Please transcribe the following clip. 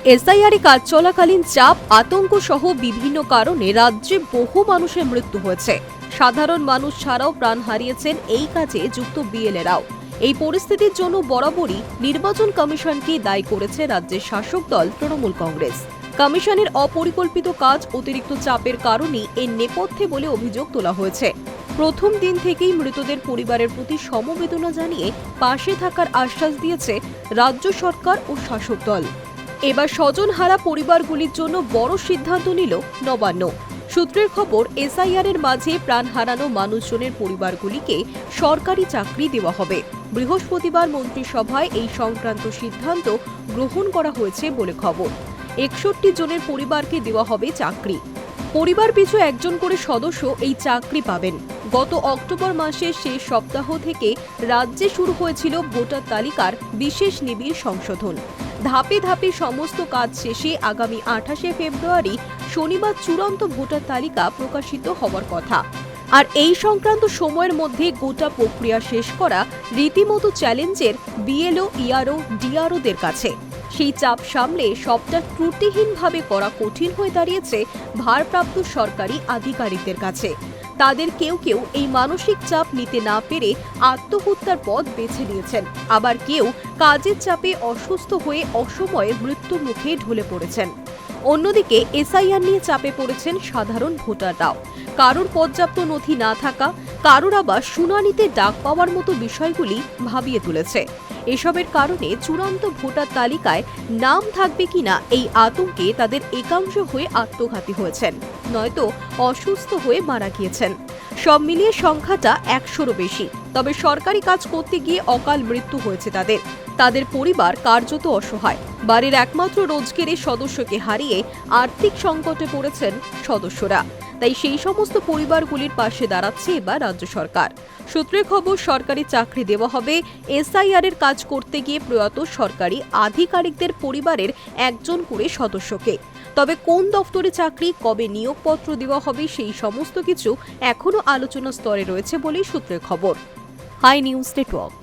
SIR কাজ চলাকালীন চাপ, আতঙ্ক সহ বিভিন্ন কারণে রাজ্যে বহু মানুষের মৃত্যু হয়েছে। সাধারণ মানুষ ছাড়াও প্রাণ হারিয়েছেন এই কাজে যুক্ত বিএলএরাও। এই পরিস্থিতির জন্য বরাবরই নির্বাচন কমিশনকে দায়ী করেছে রাজ্যের শাসক দল তৃণমূল কংগ্রেস। কমিশনের অপরিকল্পিত কাজ, অতিরিক্ত চাপের কারণেই এর নেপথ্যে বলে অভিযোগ তোলা হয়েছে। প্রথম দিন থেকেই মৃতদের পরিবারের প্রতি সমবেদনা জানিয়ে পাশে থাকার আশ্বাস দিয়েছে রাজ্য সরকার ও শাসক দল। এবার স্বজনহারা পরিবারগুলির জন্য বড় সিদ্ধান্ত নিল নবান্ন। সূত্রের খবর, এসআইআর এর মাঝে প্রাণ হারানো মানুষজনের পরিবারগুলিকে সরকারি চাকরি দেওয়া হবে। বৃহস্পতিবার মন্ত্রিসভায় এই সংক্রান্ত সিদ্ধান্ত গ্রহণ করা হয়েছে বলে খবর। 61 জনের পরিবারকে দেওয়া হবে চাকরি। পরিবার পিছু একজন করে সদস্য এই চাকরি পাবেন। গত অক্টোবর মাসের শেষ সপ্তাহ থেকে রাজ্যে শুরু হয়েছিল ভোটার তালিকার বিশেষ নিবিড় সংশোধন। ধাপে ধাপে সমস্ত কাজ শেষে আগামী 28 ফেব্রুয়ারি শনিবার চূড়ান্ত ভোটার তালিকা প্রকাশিত হওয়ার কথা। আর এই সংক্রান্ত সময়ের মধ্যে গোটা প্রক্রিয়া শেষ করা রীতিমতো চ্যালেঞ্জের বিএলও, ইআরও, ডিআরওদের কাছে। সেই চাপ সামলে সবটা ত্রুটিহীনভাবে করা কঠিন হয়ে দাঁড়িয়েছে ভারপ্রাপ্ত সরকারি আধিকারিকদের কাছে। তাদের কেউ কেউ এই মানসিক চাপ নিতে না পেরে আত্মহত্যার পথ বেছে নিয়েছেন, আবার কেউ কাজের চাপে অসুস্থ হয়ে অসময়ে মৃত্যুর মুখে ঢলে পড়েছেন। অন্যদিকে এসআইআর নিয়ে চাপে পড়েছেন সাধারণ ভোটাররাও। কারোর পর্যাপ্ত নথি না থাকা, কারোর আবার শুনানিতে ডাক পাওয়ার মতো বিষয়গুলি ভাবিয়ে তুলেছে। এসবের কারণে চূড়ান্ত ভোটার তালিকায় নাম থাকবে কিনা এই আতঙ্কে তাদের একাংশ হয়ে আত্মঘাতী হয়েছেন, নয়তো অসুস্থ হয়ে মারা গিয়েছেন। সব মিলিয়ে সংখ্যাটা 100-রও বেশি। তবে সরকারি কাজ করতে গিয়ে অকাল মৃত্যু হয়েছে তাদের পরিবার কার্যত অসহায়। বাড়ির একমাত্র রোজগারের সদস্যকে হারিয়ে আর্থিক সংকটে পড়েছেন সদস্যরা। তাই সেই সমস্ত পরিবারগুলির পাশে দাঁড়াচ্ছে এবার রাজ্য সরকার। সূত্রের খবর, সরকারি চাকরি দেওয়া হবে। এসআইআর এর কাজ করতে গিয়ে প্রয়াত সরকারি আধিকারিকদের পরিবারের একজন করে সদস্যকে। তবে কোন দফতরে চাকরি, কবে নিয়োগপত্র দেওয়া হবে, সেই সমস্ত কিছু এখনো আলোচনা স্তরে রয়েছে বলেই সূত্রের খবর। Hi news network.